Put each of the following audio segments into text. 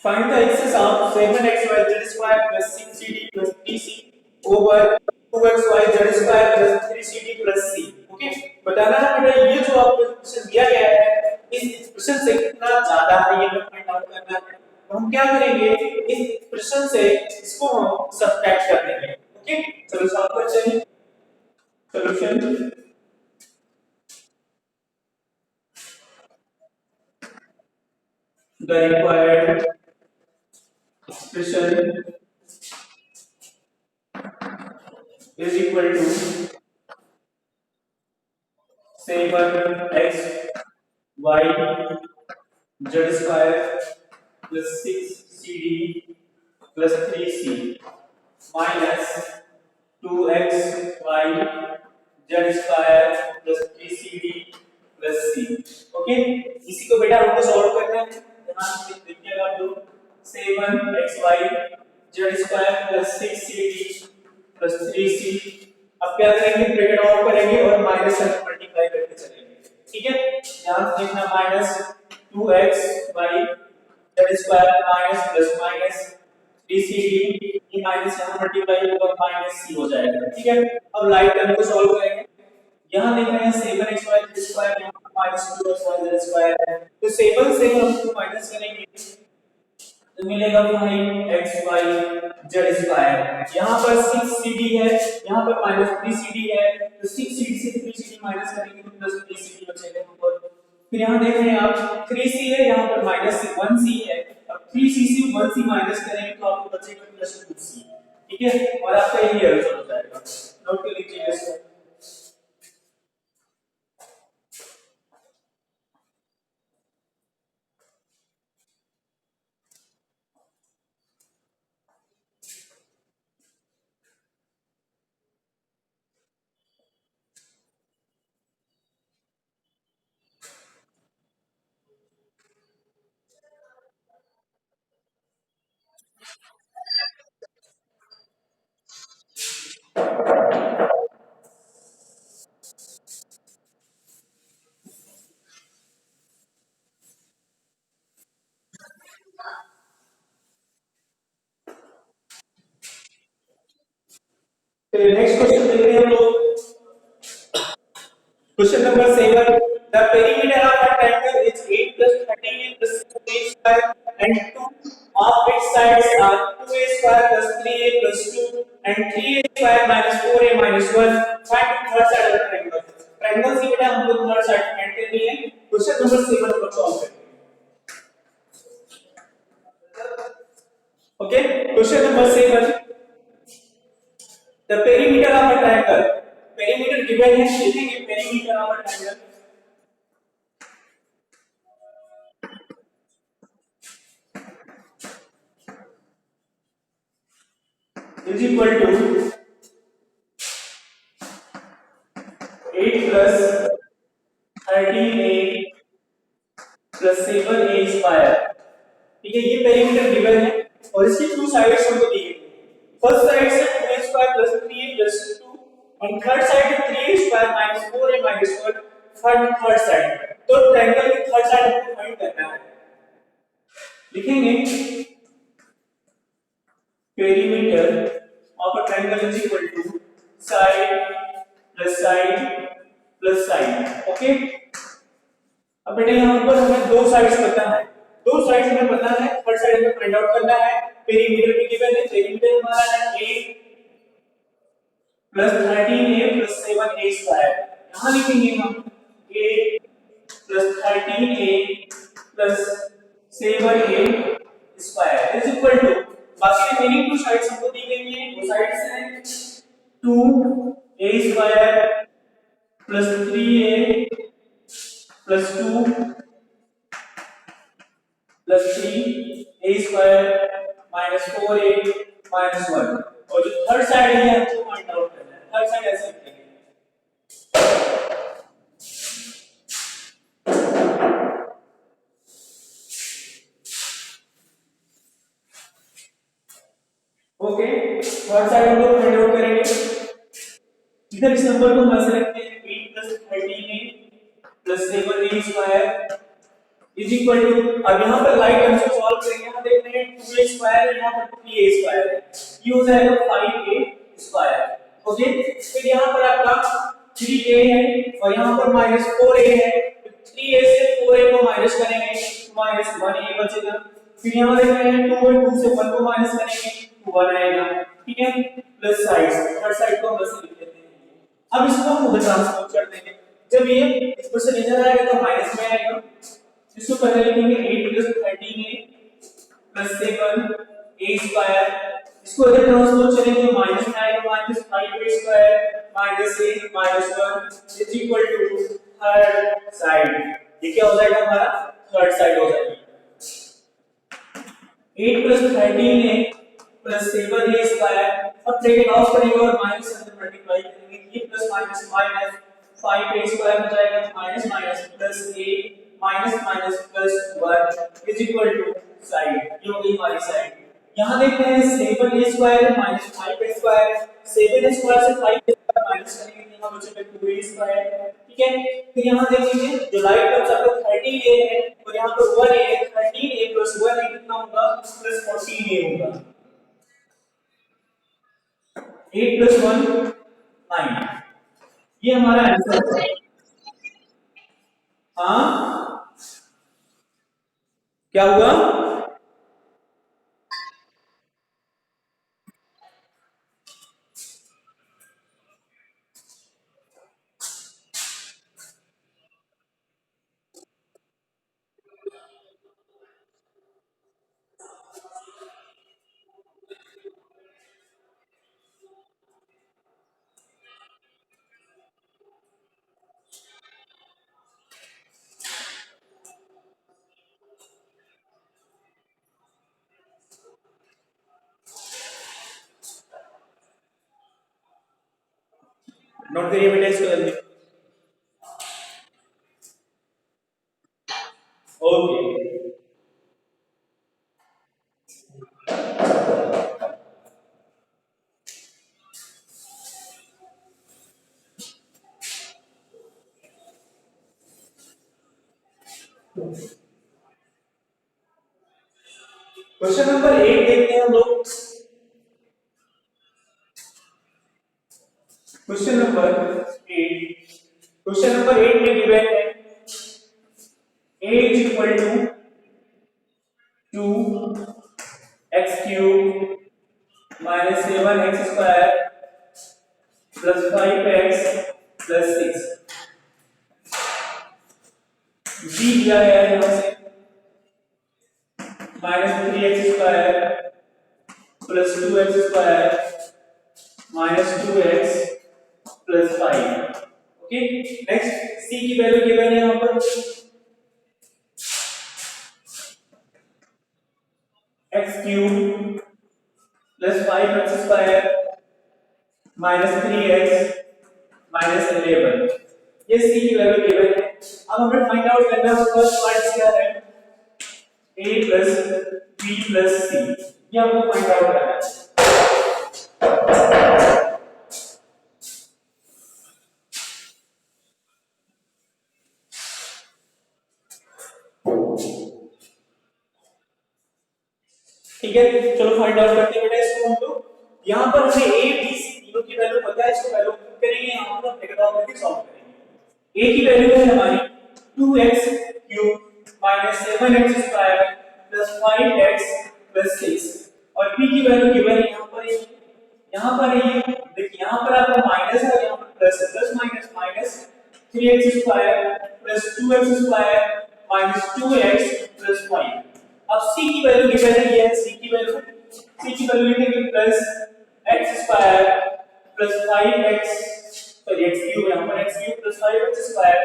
Find the excess of 7xyz square plus 6cd plus 3c over 2xyz square plus 3cd plus c. Okay, बताना है बेटा ये जो आपको क्वेश्चन दिया गया है इस एक्सप्रेशन से कितना ज्यादा है ये हमें फाइंड आउट करना है। तो हम क्या करेंगे, इस एक्सप्रेशन से इसको हम सब्ट्रैक्ट कर देंगे। ओके, चलो सॉल्व करते हैं। Solution the required expression is equal to 7x y z square plus 6cd plus 3c minus 2x y z square plus 3cd plus c। Okay, इसी को बेटा हमको सॉल्व करना है। ध्यान से देखिएगा आप लोग, 7xy z square plus 6cd plus 3c। अब क्या करेंगे, ब्रैकेट ऑफ करेंगे और माइनस से मल्टीप्लाई करके चलेंगे। ठीक है, ध्यान से देखना, minus 2xy z square minus plus minus 3cd, ये माइनस यहाँ मल्टीप्लाई होगा माइनस c हो जाएगा। ठीक है, अब लाइट टर्म को सॉल्व करेंगे। यहाँ देख रहे हैं 7xy z square, यहाँ माइनस 2xy z square है, तो 7 से हम इसको माइनस करेंगे तो मिलेगा 5xy z square। यहाँ पर 6cd है, यहाँ पर माइनस 3cd है, तो 6cd से 3cd माइनस करेंगे तो प्लस 3cd बचेगा ऊपर। फिर यहाँ देख रहे हैं आप 3c है, यहाँ पर माइनस 1c है, अब 3c से 1c माइनस करेंगे तो आपको बचेगा प्लस 2c। ठीक है, और आपका यही आंसर हो जाएगा। नोट कर लीजिए इसको। नेक्स्ट क्वेश्चन देख रहे हैं हम लोग, question number 7। The perimeter of a triangle is 8 plus 13 plus 6a square and 2 of its sides are 2a square plus 3a plus 2 and 3a square minus 4a minus 1। Find the third side of the triangle। Triangle की बेटा हम लोग third side find करनी है। Question number 7 को solve करेंगे। Okay, question number 7, the perimeter of a triangle, perimeter given है, लिखेंगे perimeter of a triangle is equal to 8 plus 13a plus 7a square। ठीक है, ये perimeter given है और इसकी टू साइड्स हमको दी गई है। फर्स्ट साइड से 2a square plus 3a plus 2 और third side 3a square minus 4a minus 1, third side. तो ट्रायंगल की थर्ड साइड हमको फाइंड करना है। लिखेंगे perimeter of a triangle is equal to side plus side plus side. Okay, अब बेटा यहां पर हमें दो साइड्स पता है, दो साइड्स हमें पता है, थर्ड साइड हमें फाइंड आउट करना है। पेरीमीटर भी गिवन है, पेरीमीटर हमारा है 8 plus 13a plus 7a square. यहां लिखेंगे हम 8 plus 13a plus 7a square is equal to, बाकी रिमेनिंग टू साइड्स हमको दी गई है, वो साइड्स हैं 2a square plus 3a plus 2 plus 3a square minus 4a minus 1। और जो थर्ड साइड है हमको फाइंड आउट करना है। थर्ड साइड ऐसे लिखेंगे, ओके, थर्ड साइड हम लोग फाइंड आउट करेंगे। इधर इस नंबर को हम ऐसे रखते हैं 8 plus 13a plus 7a square is equal to, अब यहां पर लाइक टर्म से सॉल्व करेंगे यहाँ देख रहे हैं 2a स्क्वायर है, यहाँ पर 3a स्क्वायर है, ये हो जाएगा 5a स्क्वायर। ओके, फिर यहाँ पर आपका 3a है और यहाँ पर -4a है, 3a से 4a को माइनस करेंगे तो -1a बचेगा। फिर यहाँ देख रहे हैं 2 और 2 से 1 को माइनस करेंगे तो 1 आएगा, ठीक है, प्लस साइड, हर साइड को हम बस लिख लेते हैं। अब इसको हम उधर ट्रांसपोज कर देंगे, जब ये इस पर से इधर आएगा तो माइनस में आएगा, इसको पहले लिखेंगे 8 + 13a + 7a स्क्वायर, इसको इधर ट्रांसपोज करेंगे तो माइनस में आएगा, -5a square -a -1 is equal to third side. ये क्या हो जाएगा हमारा थर्ड साइड हो जाएगा। 8 + 13a + 7a स्क्वायर, अब ब्रैकेट ऑफ करेंगे और माइनस से मल्टीप्लाई करेंगे, ये plus minus minus 5a square हो जाएगा, minus minus plus a minus minus plus 1 is equal to side, ये हो गई हमारी साइड। यहां देखते हैं 7a square minus 5a square, 7a square से 5a स्क्वायर माइनस करेंगे तो यहां बचेगा 2a स्क्वायर, ठीक है। फिर यहां देखेंगे जो लाइट टर्म्स आपका 13a है और यहां पर 1a है, 13a + 1a कितना होगा +14a होगा, 8 + 1 9, ये हमारा आंसर है। हाँ क्या हुआ? नोट करिए बेटा इसको जल्दी। ओके, क्वेश्चन नंबर 8 देखते हैं हम लोग। क्वेश्चन नंबर 8, क्वेश्चन नंबर 8 में गिवन है a = 2x³ - 7x² + 5x + 6, b दिया गया है यहां से -3x² + 2x² -2x + 5। Okay, next c की वैल्यू गिवन है यहां पर x³ + 5x² -3x -11, ये c की वैल्यू गिवन है। अब हमें फाइंड आउट करना है फर्स्ट पार्ट क्या है, a + b + c, ये हमको फाइंड आउट करना है। ठीक है, चलो फाइंड आउट करते हैं बेटा इसको हम लोग। यहां पर हमें a b c तीनों की वैल्यू पता है, इसको वैल्यू पुट करेंगे, यहां पर ब्रैकेट ऑफ करके सॉल्व करेंगे। a की वैल्यू है हमारी 2x³ -7x² + 5x + 6 और b की वैल्यू गिवन है यहां पर है ये देखिए, यहां पर आपका माइनस है और यहां पर प्लस है, plus minus minus 3x² + 2x² -2x + 5। अब c की वैल्यू गिवन है, ये है c की वैल्यू लिखेंगे plus x² + 5x, sorry x³ यहां पर x³ + 5x²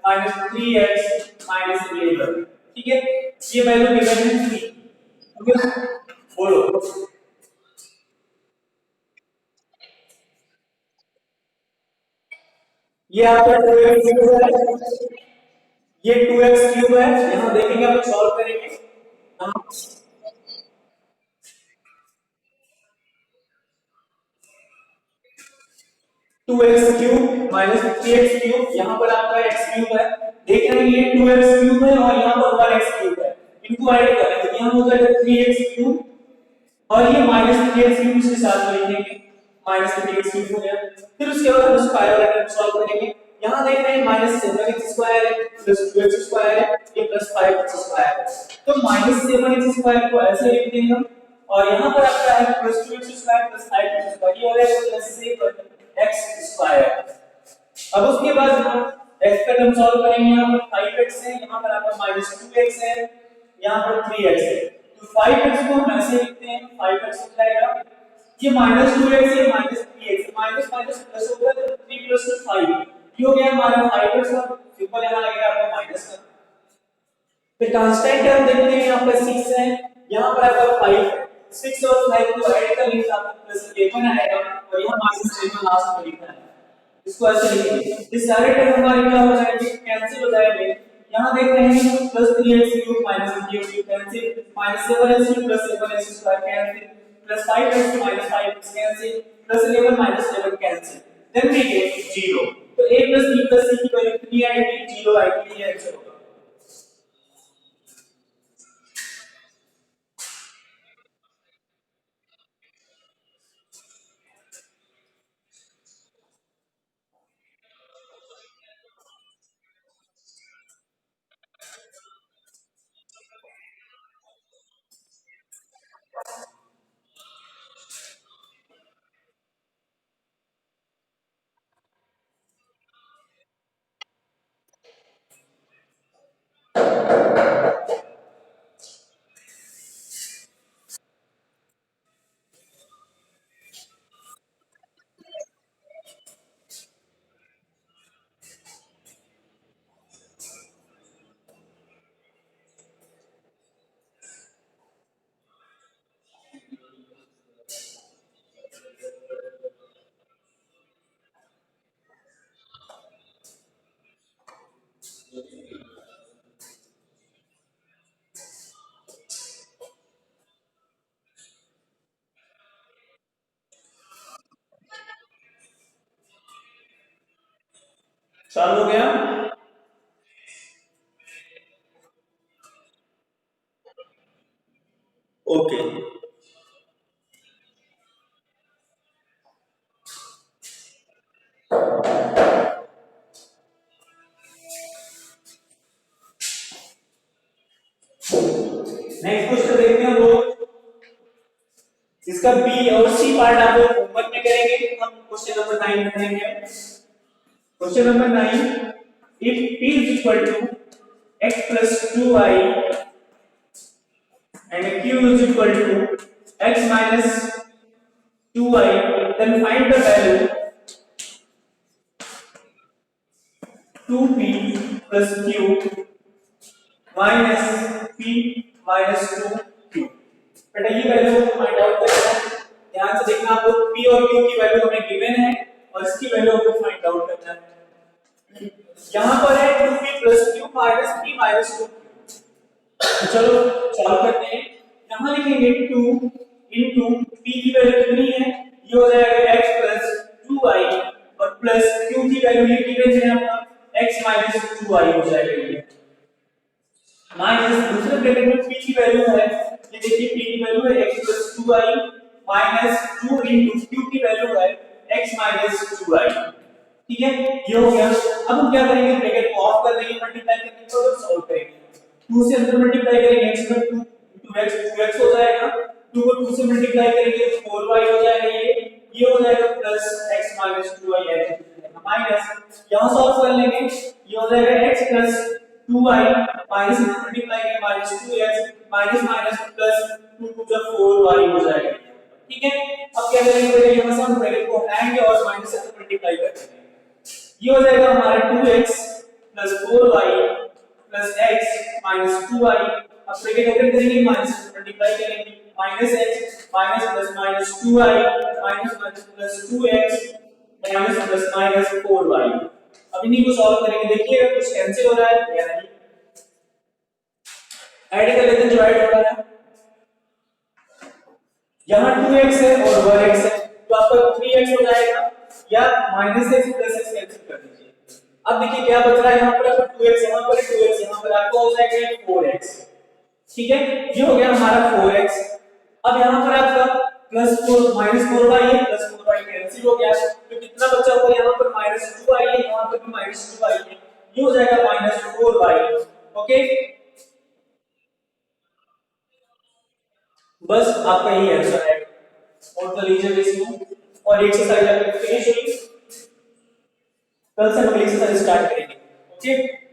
-3x -11, ठीक है, ये वैल्यू गिवन है c, ठीक है, बोलो ये आपका 2x³ है, ये 2x³ है, यहां देखेंगे हम सॉल्व करेंगे। हम 2x³ - 3x³ यहां पर आपका x³ है, देख रहे हैं ये 2x³ है और यहां पर 1x³ है, इनको ऐड कर रहे हैं, तो यहाँ हो जाएगा 3x क्यूब और ये माइनस 3x क्यूब इसके साथ में लिखेंगे, माइनस 3x क्यूब हो गया। फिर उसके बाद हम स्क्वायर ब्रैकेट सॉल्व करेंगे। यहाँ देख रहे हैं माइनस 7x स्क्वायर है प्लस 2x स्क्वायर है ये प्लस 5x स्क्वायर है, तो माइनस 7x स्क्वायर को ऐसे लिख देंगे हम, और यहाँ पर आपका है plus 2x square plus 5x square, ये हो जाएगा प्लस 7x स्क्वायर। अब उसके बाद x का टर्म सॉल्व करेंगे, यहाँ पर 5x है, यहाँ पर आपका माइनस 2x है, यहाँ पर 3x है, तो 5x को हम ऐसे लिखते हैं, 5x हो जाएगा ये माइनस 2x है minus 3x, minus minus plus हो गया तो 3 प्लस 2 5, ये हो गया हमारा 5x और सिंपल यहाँ लगेगा आपका माइनस का। फिर कांस्टेंट टर्म देखते हैं, यहाँ पर 6 है, यहाँ पर आपका 5 है, 6 और 5 को ऐड कर लेंगे आपको प्लस 11 आएगा और यहाँ माइनस 7 लास्ट में लिखना है, इसको ऐसे लिखेंगे। ये सारे टर्म हमारे क्या हो जाएंगे, कैंसिल हो जाएंगे। यहाँ देख रहे हैं plus 3x cube minus 3x cube cancel, minus 7x cube plus 7x square cancel, plus 5x minus 5x cancel, plus 11 minus 11 cancel, then we get 0। तो a plus b plus c की value 3 आएगी, 0 आएगी, ये answer होगा। Solve हो गया। Okay next question देखते हैं लोग, इसका बी और सी पार्ट आप लोग होमवर्क में करेंगे, हम क्वेश्चन नंबर 9 करेंगे। Question number 9, if p is equal to x plus 2y and q is equal to x minus 2y, then find the value 2p plus q minus p minus 2q। बेटा ये value find out करना है, ध्यान से देखना, आपको p और q की वैल्यू हमें गिवन है और इसकी वैल्यू आपको फाइंड आउट करना है। यहां पर है 2p plus q minus p minus 2q। चलो सॉल्व करते हैं। यहां लिखेंगे 2 into p की वैल्यू कितनी है, ये हो जाएगा x plus 2y और प्लस q की वैल्यू ये गिवन है आपका x minus 2y हो जाएगा ये, माइनस दूसरे ब्रैकेट में p की वैल्यू है, ये देखिए p की वैल्यू है x plus 2y minus 2 into q की वैल्यू है x minus 2y। ठीक है, ये हो गया। अब हम क्या करेंगे, ब्रैकेट को ऑफ कर देंगे, मल्टीप्लाई करके और सॉल्व करेंगे। 2 से अंदर मल्टीप्लाई करेंगे x में 2 x 2x हो जाएगा, 2 को 2 से मल्टीप्लाई करेंगे तो 4y हो जाएगा, ये हो जाएगा plus x minus 2y minus, यहां सॉल्व कर लेंगे, ये हो जाएगा x plus 2y minus multiply करेंगे minus 2x minus minus plus 2 to the 4y हो जाएगा। ठीक है, अब क्या करेंगे, पहले यहां से हम ब्रैकेट को हटाएंगे और माइनस से मल्टीप्लाई करेंगे, ये हो जाएगा हमारा 2x plus 4y plus x minus 2y। अब ब्रैकेट ओपन करेंगे, माइनस से मल्टीप्लाई करेंगे, minus x minus plus minus 2y minus minus plus 2x minus plus minus 4y। अब इन्हीं को सॉल्व करेंगे, देखिएगा कुछ कैंसिल हो रहा है या नहीं, ऐड कर लेते हैं जो ऐड हो रहा है। यहाँ 2x है और 1x है तो आपका 3x हो जाएगा, या minus x plus x cancel कर दीजिए। अब देखिए क्या बच रहा है, यहाँ पर आपका 2x, यहाँ पर 2x, यहाँ पर आपको हो जाएगा 4x। ठीक है, ये हो गया हमारा 4x। अब यहाँ पर आपका प्लस 4 माइनस 4y है, प्लस 4y कैंसिल हो गया, तो कितना बचा हुआ यहाँ पर माइनस 2y है, यहाँ पर भी माइनस 2y है, ये हो जाएगा माइनस 4y। ओके, बस आपका यही आंसर है। और कर लीजिए इसको, और एक्सरसाइज आपकी फिनिश हुई। कल से हम अगली एक्सरसाइज स्टार्ट करेंगे। ओके।